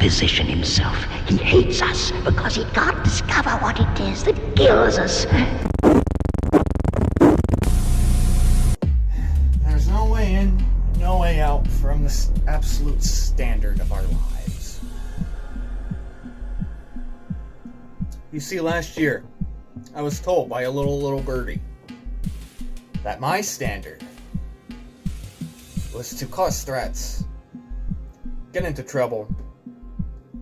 physician himself. He hates us because he can't discover what it is that kills us. There's no way in, no way out from this absolute standard of our lives. You see, last year, I was told by a little birdie that my standard was to cause threats, get into trouble,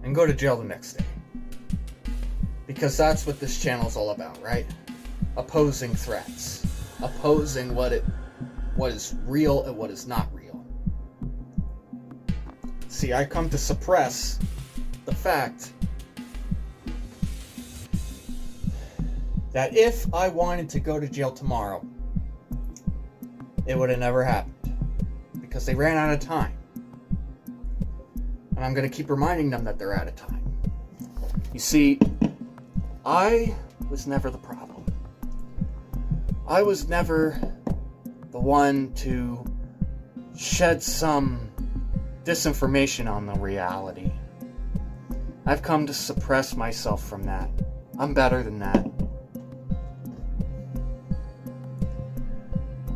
and go to jail the next day. Because that's what this channel's all about, right? Opposing threats. Opposing what is real and what is not real. See, I come to suppress the fact that if I wanted to go to jail tomorrow, it would have never happened. Because they ran out of time. And I'm going to keep reminding them that they're out of time. You see, I was never the problem. I was never the one to shed some disinformation on the reality. I've come to suppress myself from that. I'm better than that.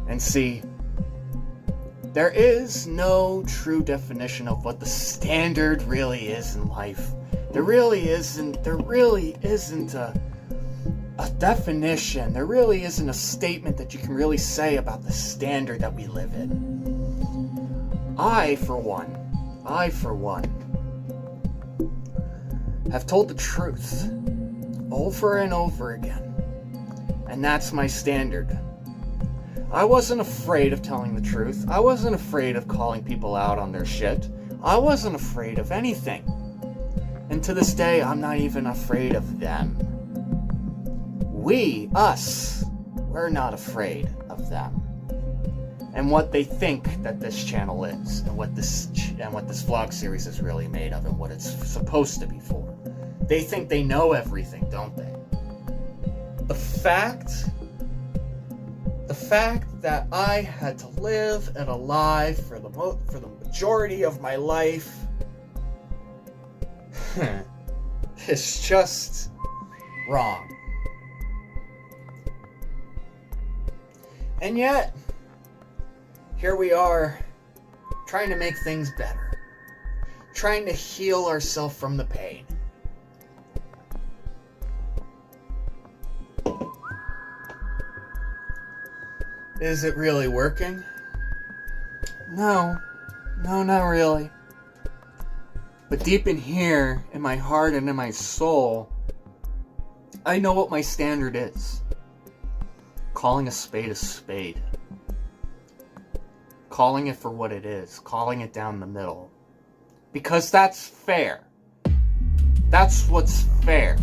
And see, there is no true definition of what the standard really is in life. There really isn't a definition. There really isn't a statement that you can really say about the standard that we live in. I, for one, have told the truth over and over again. And that's my standard. I wasn't afraid of telling the truth. I wasn't afraid of calling people out on their shit. I wasn't afraid of anything. And to this day, I'm not even afraid of them. We're not afraid of them. And what they think that this channel is, and what this vlog series is really made of, and what it's supposed to be for. They think they know everything, don't they? The fact that I had to live and alive for the majority of my life is just wrong. And yet, here we are, trying to make things better, trying to heal ourselves from the pain. Is it really working? No, not really. But deep in here, in my heart and in my soul, I know what my standard is. Calling a spade a spade. Calling it for what it is. Calling it down the middle. Because that's fair. That's what's fair.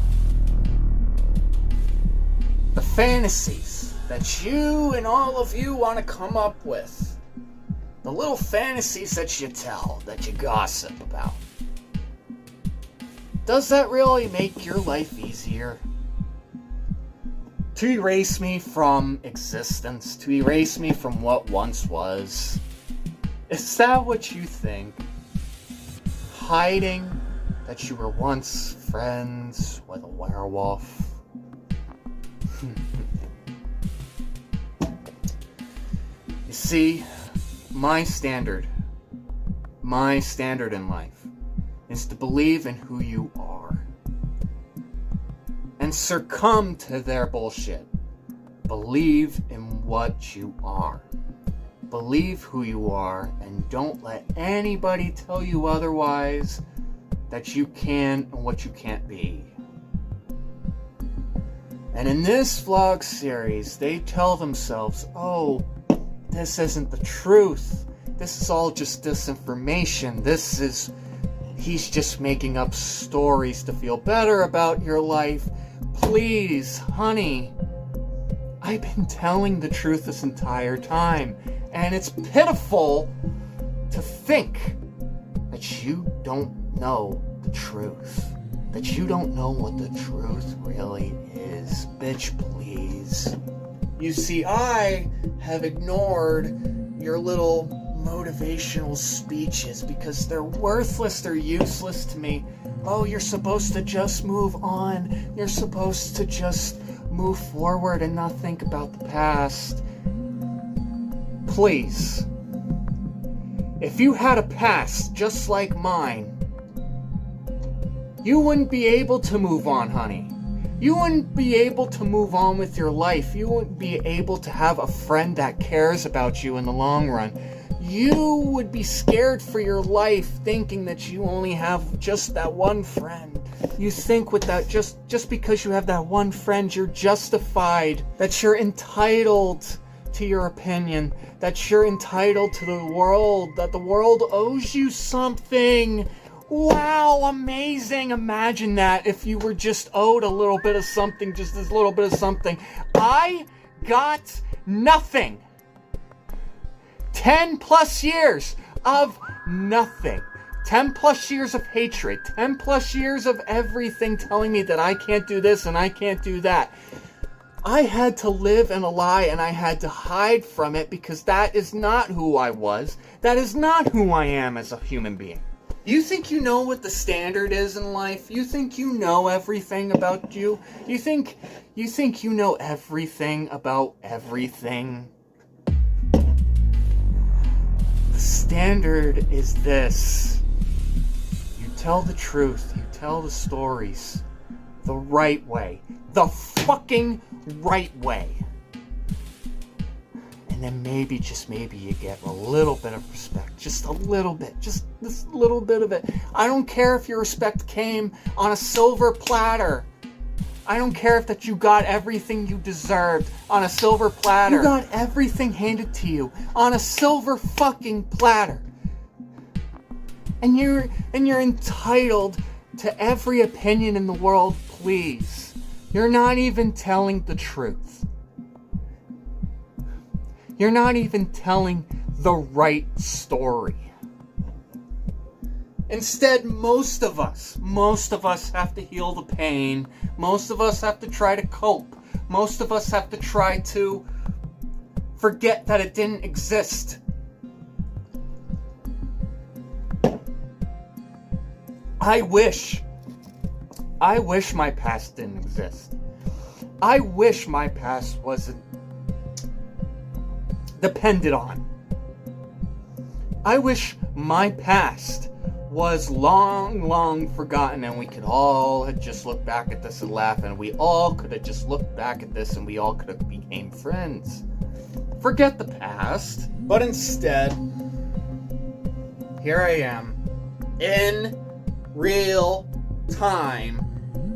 The fantasies that you and all of you want to come up with. The little fantasies that you tell, that you gossip about. Does that really make your life easier? To erase me from existence, to erase me from what once was. Is that what you think? Hiding that you were once friends with a werewolf? You see, my standard in life is to believe in who you are and succumb to their bullshit. Believe in what you are. Believe who you are and don't let anybody tell you otherwise, that you can and what you can't be. And in this vlog series, they tell themselves, oh, this isn't the truth. This is all just disinformation. He's just making up stories to feel better about your life. Please, honey, I've been telling the truth this entire time. And it's pitiful to think that you don't know the truth. That you don't know what the truth really is. Bitch, please. You see, I have ignored your little motivational speeches because they're worthless, they're useless to me. Oh, you're supposed to just move on. You're supposed to just move forward and not think about the past. Please. If you had a past just like mine, you wouldn't be able to move on, honey. You wouldn't be able to move on with your life. You wouldn't be able to have a friend that cares about you in the long run. You would be scared for your life thinking that you only have just that one friend. You think with that, just because you have that one friend, you're justified, that you're entitled to your opinion, that you're entitled to the world, that the world owes you something. Wow, amazing. Imagine that if you were just owed a little bit of something, just this little bit of something. I got nothing. 10 plus years of nothing. 10 plus years of hatred. 10 plus years of everything telling me that I can't do this and I can't do that. I had to live in a lie and I had to hide from it because that is not who I was. That is not who I am as a human being. You think you know what the standard is in life? You think you know everything about you? You think you know everything about everything? The standard is this. You tell the truth. You tell the stories the right way. The fucking right way. And then maybe, just maybe, you get a little bit of respect. Just a little bit. Just this little bit of it. I don't care if your respect came on a silver platter. I don't care if that you got everything you deserved on a silver platter. You got everything handed to you on a silver fucking platter. And you're entitled to every opinion in the world, please. You're not even telling the truth. You're not even telling the right story. Instead, most of us have to heal the pain. Most of us have to try to cope. Most of us have to try to forget that it didn't exist. I wish my past didn't exist. I wish my past wasn't depended on. I wish my past was long, long forgotten and we could all have just looked back at this and laugh, and we all could have just looked back at this and we all could have became friends. Forget the past. But instead, here I am, in real time,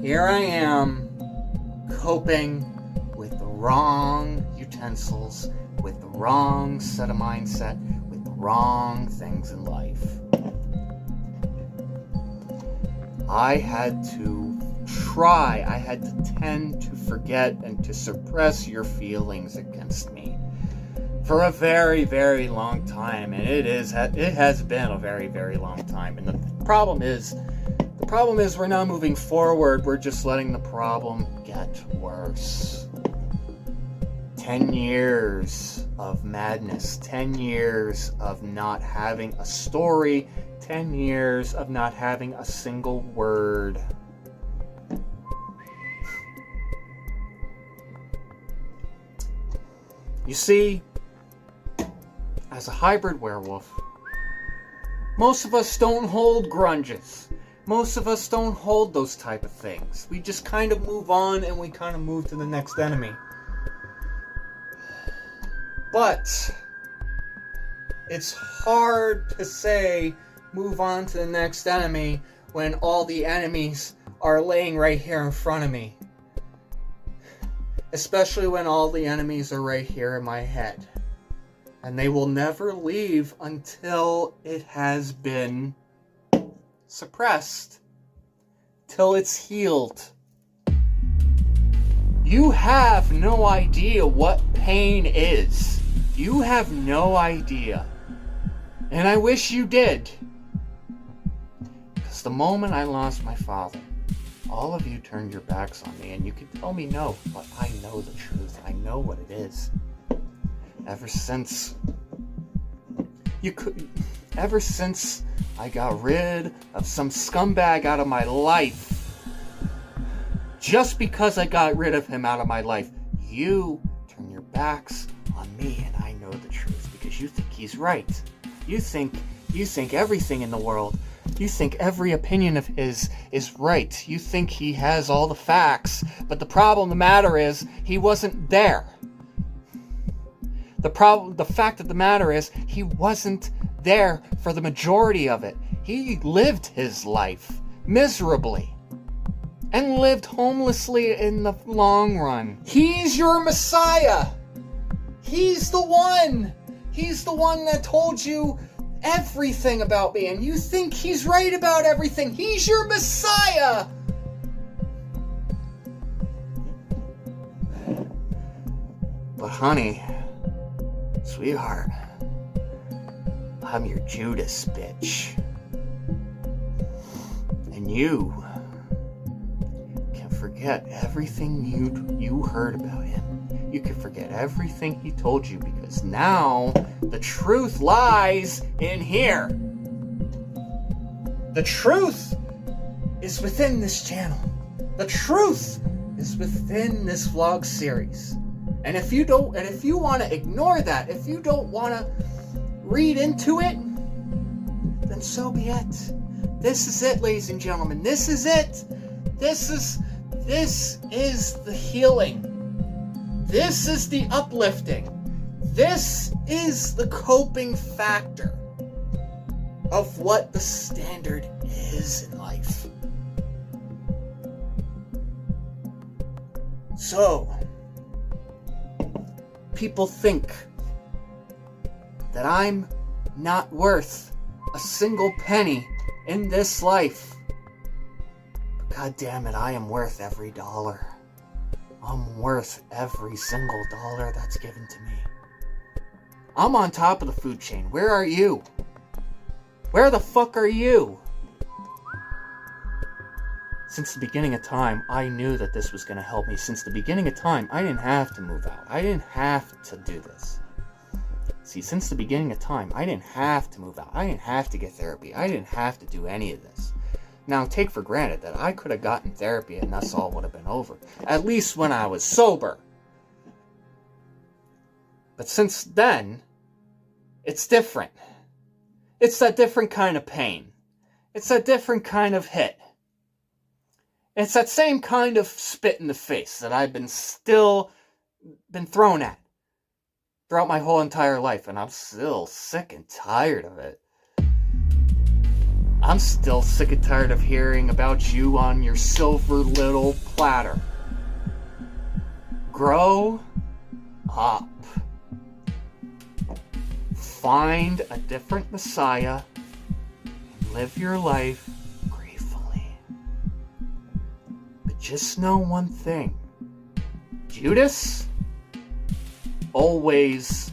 here I am, coping with the wrong utensils, with the wrong set of mindset, with the wrong things in life. I had to tend to forget and to suppress your feelings against me for a very, very long time, and it has been a very, very long time. And the problem is we're not moving forward, we're just letting the problem get worse. 10 years of madness, 10 years of not having a story, 10 years of not having a single word. You see, as a hybrid werewolf, most of us don't hold grudges. Most of us don't hold those type of things. We just kind of move on and we kind of move to the next enemy. But it's hard to say move on to the next enemy when all the enemies are laying right here in front of me. Especially when all the enemies are right here in my head. And they will never leave until it has been suppressed. Till it's healed. You have no idea what pain is. You have no idea. And I wish you did. Because the moment I lost my father, all of you turned your backs on me, and you can tell me no, but I know the truth. I know what it is. Ever since You could, ever since I got rid of some scumbag out of my life, just because I got rid of him out of my life, you turn your backs on me, and I know the truth because you think he's right. You think everything in the world, you think every opinion of his is right. You think he has all the facts, but the problem, the matter is, he wasn't there. The fact of the matter is, he wasn't there for the majority of it. He lived his life miserably and lived homelessly in the long run. He's your Messiah. He's the one. He's the one that told you everything about me, and you think he's right about everything. He's your Messiah. But honey, sweetheart, I'm your Judas, bitch. And you can forget everything you heard about him. You can forget everything he told you, because now the truth lies in here. The truth is within this channel. The truth is within this vlog series. And if you want to ignore that, if you don't want to read into it, then so be it. This is it, ladies and gentlemen. This is it. This is the healing. This is the uplifting. This is the coping factor of what the standard is in life. So, people think that I'm not worth a single penny in this life. But God damn it, I am worth every dollar. I'm worth every single dollar that's given to me. I'm on top of the food chain. Where are you? Where the fuck are you? Since the beginning of time, I knew that this was going to help me. Since the beginning of time, I didn't have to move out. I didn't have to do this. See, since the beginning of time, I didn't have to move out. I didn't have to get therapy. I didn't have to do any of this. Now, take for granted that I could have gotten therapy and that's all would have been over. At least when I was sober. But since then, it's different. It's a different kind of pain. It's a different kind of hit. It's that same kind of spit in the face that I've been thrown at throughout my whole entire life, and I'm still sick and tired of it. I'm still sick and tired of hearing about you on your silver little platter. Grow up. Find a different Messiah and live your life gratefully. But just know one thing. Judas always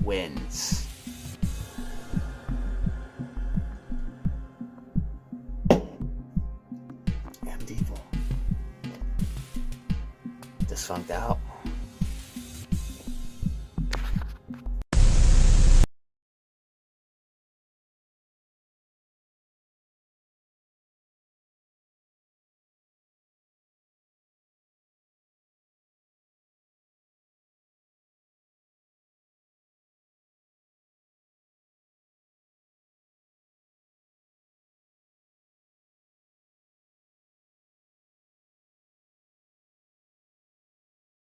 wins. MDDEVIL. Dysfunct out.